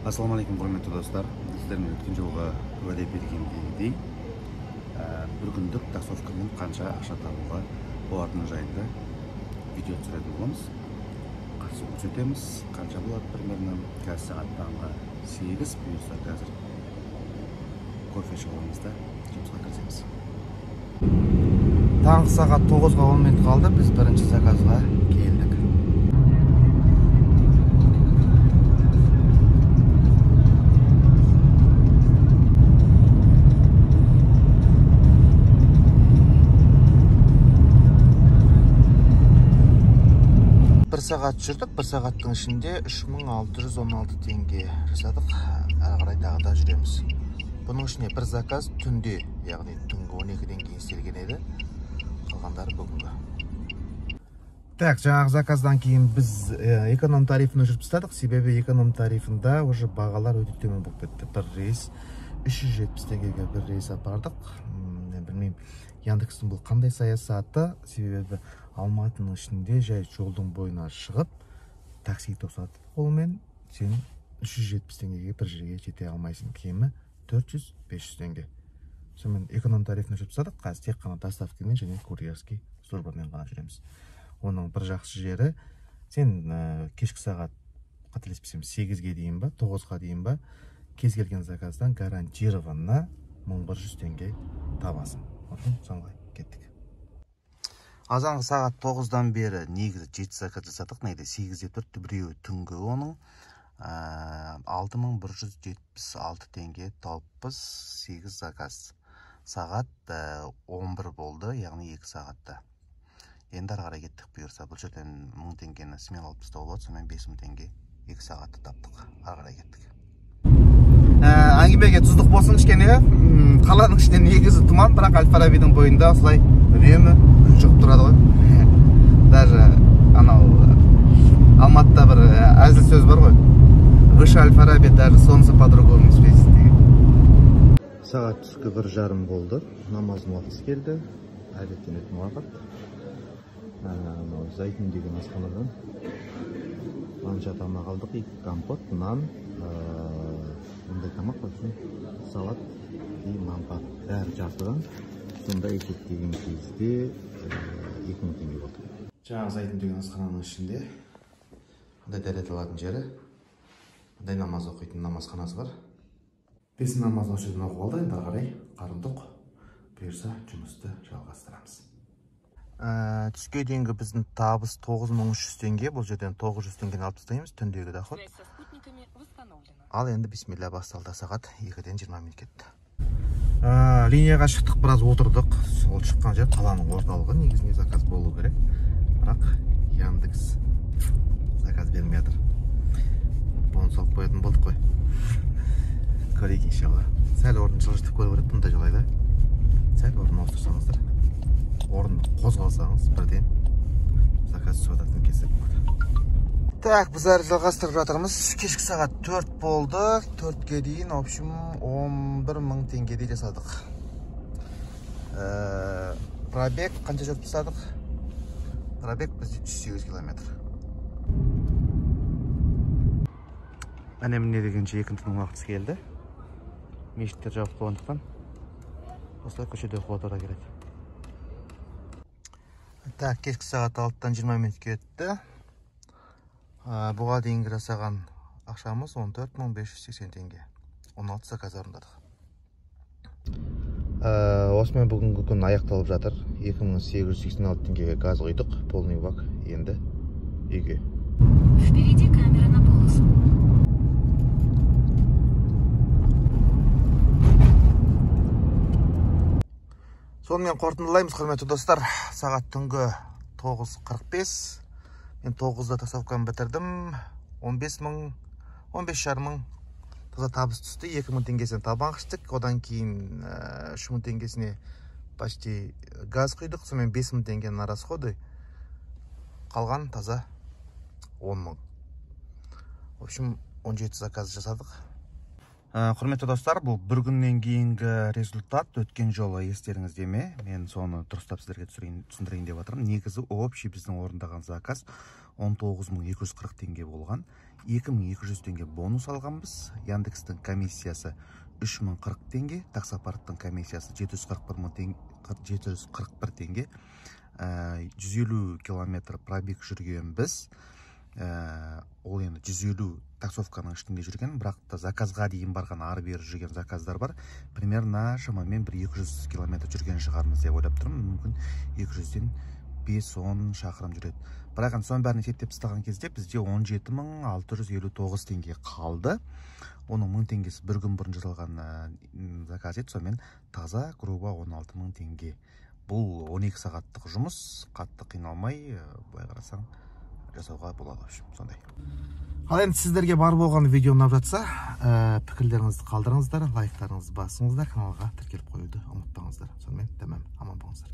Ассалаумалейкум, құрметті достар. Сіздермен өткен жолға уәде бергендей бір күндік таксовкамен қанша ақша табуға болатыны жайында видео түсіретін боламыз. Қатысу көрсетеміз. Қанша болады примерно. Қазір сағат таңғы 8, бұйырса қазір кофе ішіп да жұмысқа кірісеміз. Таңғы сағат 9-ға 10 минут қалды. Біз бірінші заказға келдік. Бір сағат жүрдік, бір сағаттың ішінде 3616 теңге жасадық. Әрі қарай тағы да жүреміз. Бұның ішіне бір заказ түнде, яғни түнгі 12-ден кейін істелген еді. Қалғандары бүгінгі. Так, жаңағы заказдан кейін біз эконом тарифін өшіріп тастадық. Себебі эконом тарифында уже бағалар өте төмен болып кетті. Бір рейс 370 теңгеге бір рейс апардық. Мен білмеймін, Яндекстің бұл қандай саясаты, себебі Алматының ішінде жай жолдың бойына шығып, такси тоқтатып қолымен сен 370 теңгеге бір жерге жете алмайсың. Кемі 400-500 теңге. Сонымен эконом тарифін өшіріп тастадық. Қазір тек қана доставкамен және курьерский службамен ғана жүреміз. Оның бір жақсы жері, сен кешкі сағат қателеспесем 8-ге дейін ба, 9-ға дейін ба, кез келген заказдан гарантированно 1100 теңге табасың. Сондай кеттік. Азанғы сағат 9-дан бері негізі 7 заказ жасадық. Негізі 8 деп тұрды, біреуі түнгі оның 6176 теңге тауыппыз. 8 заказ. Сағат 11 болды, яғни 2 сағатта. Енді ары қарай кеттік бұйырса. Бұл жерден 1000 теңгені смел алып тастау болады, сонымен 5000 теңге 2 сағатты таптық. Ары қарай кеттік. Әңгімеге тұздық болсын кішкене. Қаланың ішінде негізі тұман, бірақ Әл-Фарабидің бойында осылай үнемі күн шығып тұрады ғой. Даже анау Алматыда бір әзіл сөз бар ғой. Выше Әл-Фараби даже солнце по-другому светит деген. Сағат түскі 1:30 болды. Намаздың уақыты келді. Әдеттенетін уақыт. Зайтун деген асханадан қанша тамақ алдық. 2 компот, нан, бұндай тамақ үшін салат и манпат бәрі жартыдан. Сонда есептеген кезде 2000 теңге болды. Жаңағы Зайтун деген асхананың ішінде қандай дәрет алатын жері, қандай намаз оқитын намазханасы бар. 5 намаз осы жерден оқып алды. Енді қарай қарындық, бұйырса жұмысты жалғастырамыз. Түске дейінгі біздің табыс 9300 теңге. Бұл жерден 900 теңгені алып тастаймыз, түндегі доход. Ал енді бисмилля басталды. Сағат 2-ден 20 минут кетті. Линияға шықтық, біраз отырдық. Ол шыққан жер қаланың орталығы, негізінде заказ болу керек. Бірақ Яндекс заказ бермей жатыр. Бұны салып қоятын болдық қой. Көрейік иншалла. Сәл орын жылжытып көру керек, бұндай жолайда. Сәл орын ауыстырсаңыздар. Орын қозғалсаңыз, бірден заказ түсіп жататын кездер болады. Так, біз әрі жалғастырып жатырмыз. Кешкі сағат 4 болды. 4-ге дейін, в общем, 11.000 теңгедей жасадық. Пробег қанша жүріп тастадық? Пробег бізде 108 километр. Әне дегенше екінтінің уақытысы келді. Мешіттер жауып қойғандықтан осылай көшеде оқуға тура келеді. Так, кешкі сағат 6-дан 20 минут кетті. Бұға дейінгі жасаған ақшамыз 14580 теңге. 16 заказ орындадық. Осымен бүгінгі күн аяқталып жатыр. 2886 теңгеге газ құйдық. Полный бак. Енді үйге. Впереди камера на полосу. Сонымен қорытындылаймыз, құрметті достар. Сағат түнгі 9:45. Мен 9-да таксовканы бітірдім. 15.000, 15.500 таза табыс түсті. 2000 теңгесіне табан қыштық. Одан кейін 3000 теңгесіне почти газ құйдық. Сонымен 5000 теңгенің расходы. Қалған таза 10.000. В общем, 17 заказ жасадық. Құрметті достар, бұл бір күннен кейінгі результат. Өткен жолы естеріңізде ме? Мен соны дұрыстап сіздерге түсіндірейін деп жатырмын. Негізі общий біздің орындаған заказ 19.240 теңге болған. 2200 теңге бонус алғанбыз. Яндекстің комиссиясы 3040 теңге, таксопарктың комиссиясы 741 теңге. 150 километр пробег жүрген біз. Ол енді 150 таксовканың ішінде жүрген, бірақ та заказға дейін барған, ары бері жүрген заказдар бар. Примерно шамамен 200 километр жүрген шығармыз деп ойлап тұрмын. Мүмкін 200-ден 5-10 шақырым жүреді. Бірақ соның бәрін есептеп тастаған кезде бізде 17.659 теңге қалды. Оның 1000 теңгесі бір күн бұрын жасалған заказ еді, сонымен таза грубо 16.000 теңге. Бұл 12 сағаттық жұмыс, қатты қиналмай, былай қарасаң жасауға болады. Сондай. Ал енді сіздерге бар болған видео ұнап жатса, пікірлеріңізді қалдырыңыздар, лайктарыңызды басыңыздар, каналға тіркеліп қоюды ұмытпаңыздар. Сонымен тәмам аман болыңыздар.